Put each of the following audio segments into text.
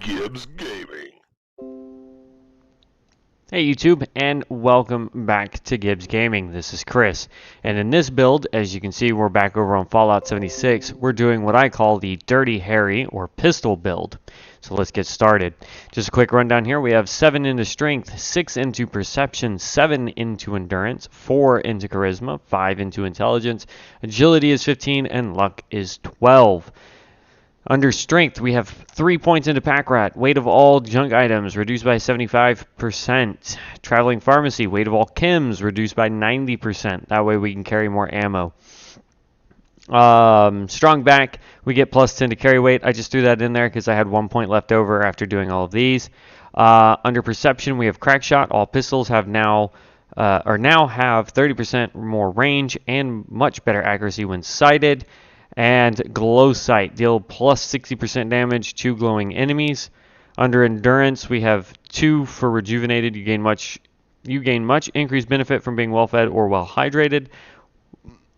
Gibbs Gaming. Hey YouTube, and welcome back to Gibbs Gaming. This is Chris, and in this build, as you can see, we're back over on Fallout 76. We're doing what I call the Dirty Harry or pistol build. So let's get started. Just a quick rundown here. We have 7 into Strength, 6 into Perception, 7 into Endurance, 4 into Charisma, 5 into Intelligence, Agility is 15, and Luck is 12. Under Strength, we have 3 points into Pack Rat. Weight of all junk items reduced by 75%. Traveling Pharmacy, weight of all chems reduced by 90%. That way we can carry more ammo. Strong Back, we get plus 10 to carry weight. I just threw that in there because I had 1 point left over after doing all of these. Under Perception, we have Crack Shot. All pistols have now have 30% more range and much better accuracy when sighted. And Glow Sight, deal plus 60% damage to glowing enemies. Under Endurance, we have 2 for Rejuvenated. You gain much increased benefit from being well fed or well hydrated,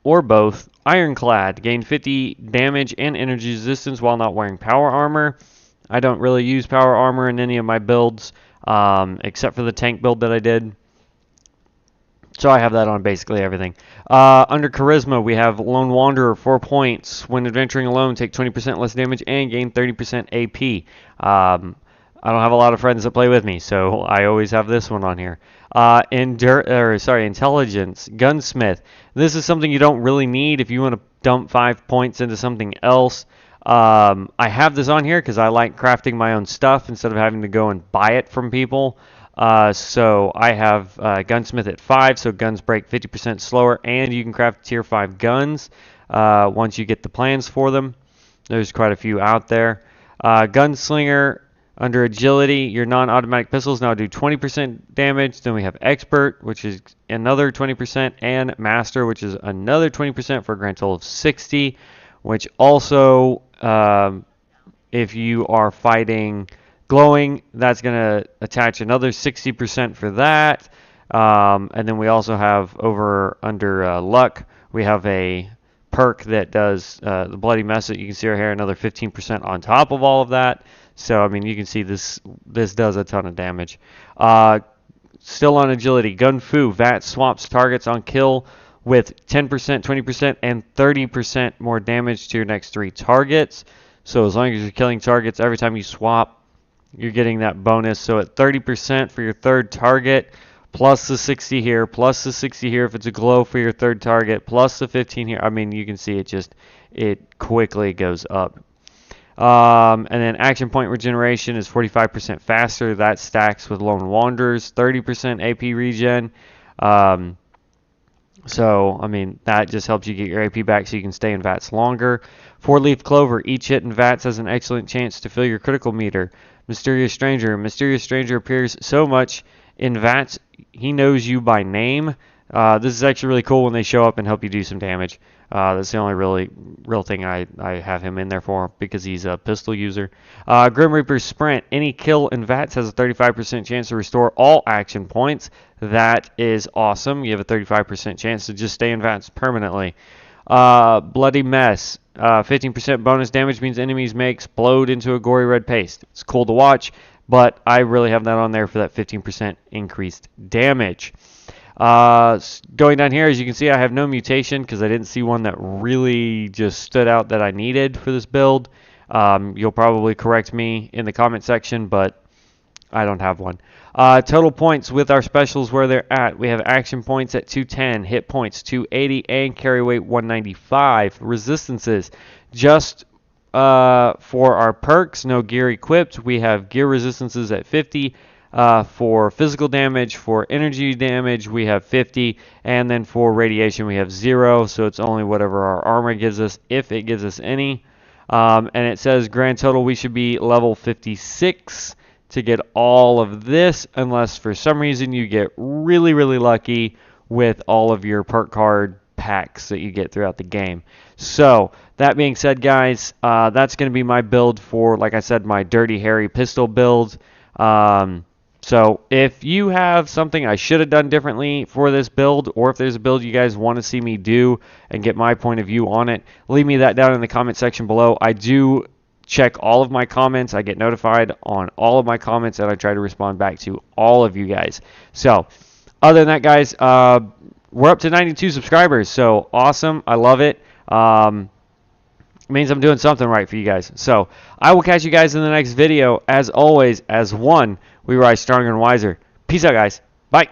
or both. Ironclad, gain 50 damage and energy resistance while not wearing power armor. I don't really use power armor in any of my builds, except for the tank build that I did. So I have that on basically everything. Under Charisma, we have Lone Wanderer, 4 points. When adventuring alone, take 20% less damage and gain 30% AP. I don't have a lot of friends that play with me, so I always have this one on here. Intelligence, Gunsmith. This is something you don't really need if you want to dump 5 points into something else. I have this on here because I like crafting my own stuff instead of having to go and buy it from people. So I have Gunsmith at 5, so guns break 50% slower, and you can craft tier 5 guns once you get the plans for them. There's quite a few out there. Gunslinger, under Agility, your non-automatic pistols now do 20% damage. Then we have Expert, which is another 20%, and Master, which is another 20% for a grand total of 60, which also, if you are fighting Glowing, that's going to attach another 60% for that. And then we also have under Luck, we have a perk that does the Bloody Mess that you can see right here, another 15% on top of all of that. So, I mean, you can see this does a ton of damage. Still on Agility, Gun Fu, VAT swaps targets on kill with 10%, 20%, and 30% more damage to your next 3 targets. So as long as you're killing targets every time you swap, you're getting that bonus. So at 30% for your 3rd target, plus the 60 here, plus the 60 here if it's a glow for your 3rd target, plus the 15 here. I mean, you can see it quickly goes up. And then action point regeneration is 45% faster. That stacks with Lone Wanderers, 30% AP regen. So, I mean, that just helps you get your AP back so you can stay in VATS longer. 4-leaf clover, each hit in VATS has an excellent chance to fill your critical meter. Mysterious Stranger. Mysterious Stranger appears so much in VATS, he knows you by name. This is actually really cool when they show up and help you do some damage. That's the only real thing I have him in there for, because he's a pistol user. Grim Reaper's Sprint. Any kill in VATS has a 35% chance to restore all action points. That is awesome. You have a 35% chance to just stay in VATS permanently. Bloody Mess. 15% bonus damage means enemies may explode into a gory red paste. It's cool to watch, but I really have that on there for that 15% increased damage. Going down here, as you can see, I have no mutation because I didn't see one that really just stood out that I needed for this build. You'll probably correct me in the comment section, but I don't have one. Total points with our specials where they're at. We have action points at 210, hit points 280, and carry weight 195. Resistances, just for our perks, no gear equipped. We have gear resistances at 50. For physical damage, for energy damage, we have 50. And then for radiation, we have 0. So it's only whatever our armor gives us, if it gives us any. And it says grand total, we should be level 56 to get all of this, unless for some reason you get really, really lucky with all of your perk card packs that you get throughout the game. So, that being said, guys, that's going to be my build for, like I said, my Dirty Harry pistol build. So, if you have something I should have done differently for this build, or if there's a build you guys want to see me do and get my point of view on it, leave me that down in the comment section below. I do check all of my comments. I get notified on all of my comments, and I try to respond back to all of you guys. So, other than that, guys, we're up to 92 subscribers. So awesome. I love it. It means I'm doing something right for you guys. So I will catch you guys in the next video. As always, as one, we rise stronger and wiser. Peace out, guys. Bye.